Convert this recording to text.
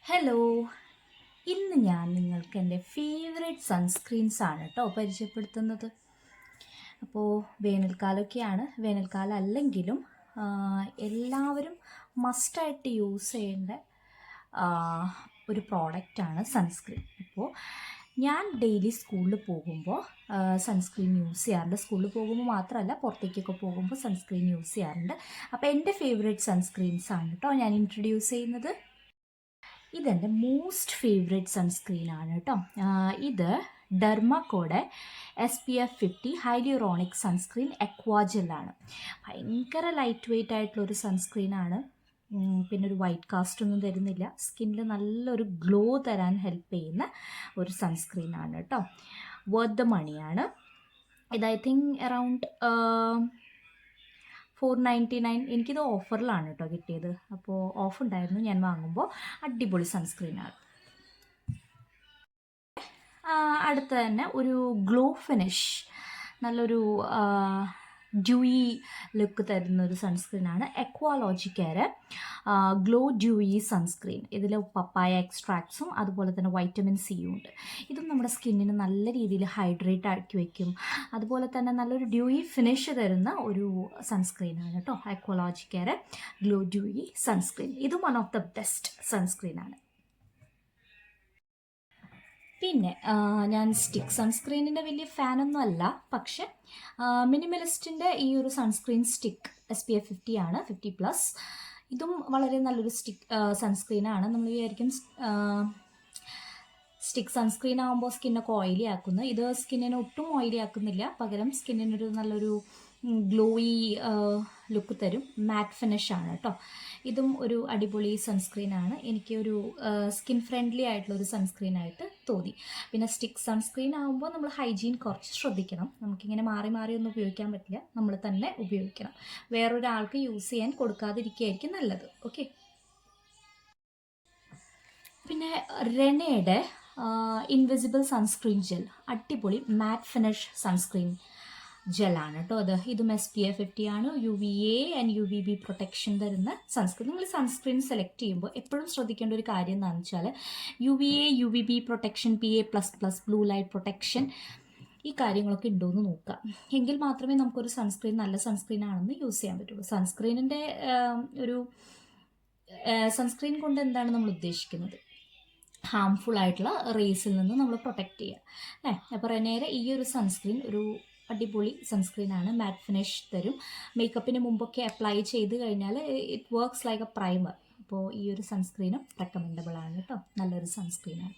Hello, ഇന്ന് ഞാൻ നിങ്ങൾക്ക് എൻ്റെ ഫേവറേറ്റ് സൺസ്ക്രീൻസ് ആണ് കേട്ടോ പരിചയപ്പെടുത്തുന്നത്. അപ്പോൾ വേനൽക്കാലമൊക്കെയാണ്. വേനൽക്കാലം അല്ലെങ്കിലും എല്ലാവരും മസ്റ്റായിട്ട് യൂസ് ചെയ്യേണ്ട ഒരു പ്രോഡക്റ്റാണ് സൺസ്ക്രീൻ. അപ്പോൾ ഞാൻ ഡെയിലി സ്കൂളിൽ പോകുമ്പോൾ സൺസ്ക്രീൻ യൂസ് ചെയ്യാറുണ്ട്. സ്കൂളിൽ പോകുമ്പോൾ മാത്രമല്ല, പുറത്തേക്കൊക്കെ പോകുമ്പോൾ സൺസ്ക്രീൻ യൂസ് ചെയ്യാറുണ്ട്. അപ്പോൾ എൻ്റെ ഫേവറേറ്റ് സൺസ്ക്രീൻസ് ആണ് കേട്ടോ ഞാൻ ഇൻട്രൊഡ്യൂസ് ചെയ്യുന്നത്. ഇതെൻ്റെ മോസ്റ്റ് ഫേവറേറ്റ് സൺസ്ക്രീനാണ് കേട്ടോ. ഇത് ഡെർമക്കോടെ SPF50 ഹൈലിയൂറോണിക് സൺസ്ക്രീൻ എക്വാജെല്ലാണ്. ഭയങ്കര ലൈറ്റ് വെയ്റ്റ് ആയിട്ടുള്ളൊരു സൺസ്ക്രീനാണ്. പിന്നെ ഒരു വൈറ്റ് കാസ്റ്റ് ഒന്നും തരുന്നില്ല. സ്കിന്നിൽ നല്ലൊരു ഗ്ലോ തരാൻ ഹെൽപ്പ് ചെയ്യുന്ന ഒരു സൺസ്ക്രീനാണ് കേട്ടോ. വർത്ത് ദ മണിയാണ്. ഇത് ഐ തിങ്ക് അറൗണ്ട് 499. എനിക്കിത് ഓഫറിലാണ് കേട്ടോ കിട്ടിയത്. അപ്പോൾ ഓഫ് ഉണ്ടായിരുന്നു ഞാൻ വാങ്ങുമ്പോൾ. അടിപൊളി സൺസ്ക്രീനാണ്. അടുത്ത തന്നെ ഒരു ഗ്ലോ ഫിനിഷ്, നല്ലൊരു ഡ്യൂയി ലുക്ക് തരുന്ന ഒരു സൺസ്ക്രീനാണ് എക്വാലോജിക്കേറെ ഗ്ലോ ഡ്യൂയി സൺസ്ക്രീൻ. ഇതിൽ പപ്പായ എക്സ്ട്രാക്ട്സും അതുപോലെ തന്നെ വൈറ്റമിൻ സിയും ഉണ്ട്. ഇതും നമ്മുടെ സ്കിന്നിന് നല്ല രീതിയിൽ ഹൈഡ്രേറ്റ് ആക്കി വയ്ക്കും. അതുപോലെ തന്നെ നല്ലൊരു ഡ്യൂയി ഫിനിഷ് തരുന്ന ഒരു സൺസ്ക്രീനാണ് കേട്ടോ എക്വാലോജിക്കേറെ ഗ്ലോ ഡ്യൂയി സൺസ്ക്രീൻ. ഇതും വൺ ഓഫ് ദ ബെസ്റ്റ് സൺസ്ക്രീനാണ്. പിന്നെ ഞാൻ സ്റ്റിക്ക് സൺസ്ക്രീനിൻ്റെ വലിയ ഫാനൊന്നും അല്ല, പക്ഷെ മിനിമലിസ്റ്റിൻ്റെ ഈ ഒരു സൺസ്ക്രീൻ സ്റ്റിക്ക് SPF50 ആണ്, 50+. ഇതും വളരെ നല്ലൊരു സൺസ്ക്രീനാണ്. നമ്മൾ വിചാരിക്കും സ്റ്റിക്ക് സൺസ്ക്രീൻ ആകുമ്പോൾ സ്കിന്നൊക്കെ ഓയിലി ആക്കുന്നു. ഇത് സ്കിന്നിനെ ഒട്ടും ഓയിലി ആക്കുന്നില്ല, പകരം സ്കിന്നിനൊരു നല്ലൊരു ഗ്ലോയി ലുക്ക് തരും. മാറ്റ് ഫിനിഷാണ് കേട്ടോ. ഇതും ഒരു അടിപൊളി സൺസ്ക്രീനാണ്. എനിക്ക് ഒരു സ്കിൻ ഫ്രണ്ട്ലി ആയിട്ടുള്ളൊരു സൺസ്ക്രീനായിട്ട് തോന്നി. പിന്നെ സ്റ്റിക്ക് സൺസ്ക്രീൻ ആകുമ്പോൾ നമ്മൾ ഹൈജീൻ കുറച്ച് ശ്രദ്ധിക്കണം. നമുക്കിങ്ങനെ മാറി മാറി ഒന്നും ഉപയോഗിക്കാൻ പറ്റില്ല, നമ്മൾ തന്നെ ഉപയോഗിക്കണം. വേറൊരാൾക്ക് യൂസ് ചെയ്യാൻ കൊടുക്കാതിരിക്കുകയായിരിക്കും നല്ലത്. ഓക്കെ. പിന്നെ റെനയുടെ ഇൻവിസിബിൾ സൺസ്ക്രീൻ ജെൽ, അടിപൊളി മാറ്റ് ഫിനിഷ് സൺസ്ക്രീൻ ജെല്ലാണ് കേട്ടോ. ഇതും SPF50 ആണ്. UVA ആൻഡ് UVB പ്രൊട്ടക്ഷൻ തരുന്ന സൺസ്ക്രീൻ. നിങ്ങൾ സൺസ്ക്രീൻ സെലക്ട് ചെയ്യുമ്പോൾ എപ്പോഴും ശ്രദ്ധിക്കേണ്ട ഒരു കാര്യം എന്താണെന്ന് വെച്ചാൽ UVA UVB protection, PA++, blue light protection, ഈ കാര്യങ്ങളൊക്കെ ഉണ്ടോയെന്ന് നോക്കുക. എങ്കിൽ മാത്രമേ നമുക്കൊരു സൺസ്ക്രീൻ നല്ല സൺസ്ക്രീൻ ആണെന്ന് യൂസ് ചെയ്യാൻ പറ്റുള്ളൂ. സൺസ്ക്രീൻ കൊണ്ട് എന്താണ് നമ്മൾ ഉദ്ദേശിക്കുന്നത്? ഹാംഫുൾ ആയിട്ടുള്ള റേസിൽ നിന്ന് നമ്മൾ പ്രൊട്ടക്റ്റ് ചെയ്യുക അല്ലേ. അപ്പോൾ റെനയുടെ ഈ ഒരു സൺസ്ക്രീൻ ഒരു അടിപൊളി സൺസ്ക്രീനാണ്. മാറ്റ് ഫിനിഷ് തരും. മേക്കപ്പിന് മുമ്പൊക്കെ അപ്ലൈ ചെയ്ത് കഴിഞ്ഞാൽ it works like A primer. അപ്പോൾ ഈ ഒരു സൺസ്ക്രീനും റെക്കമെൻഡബിൾ ആണ് കേട്ടോ. നല്ലൊരു സൺസ്ക്രീനാണ്.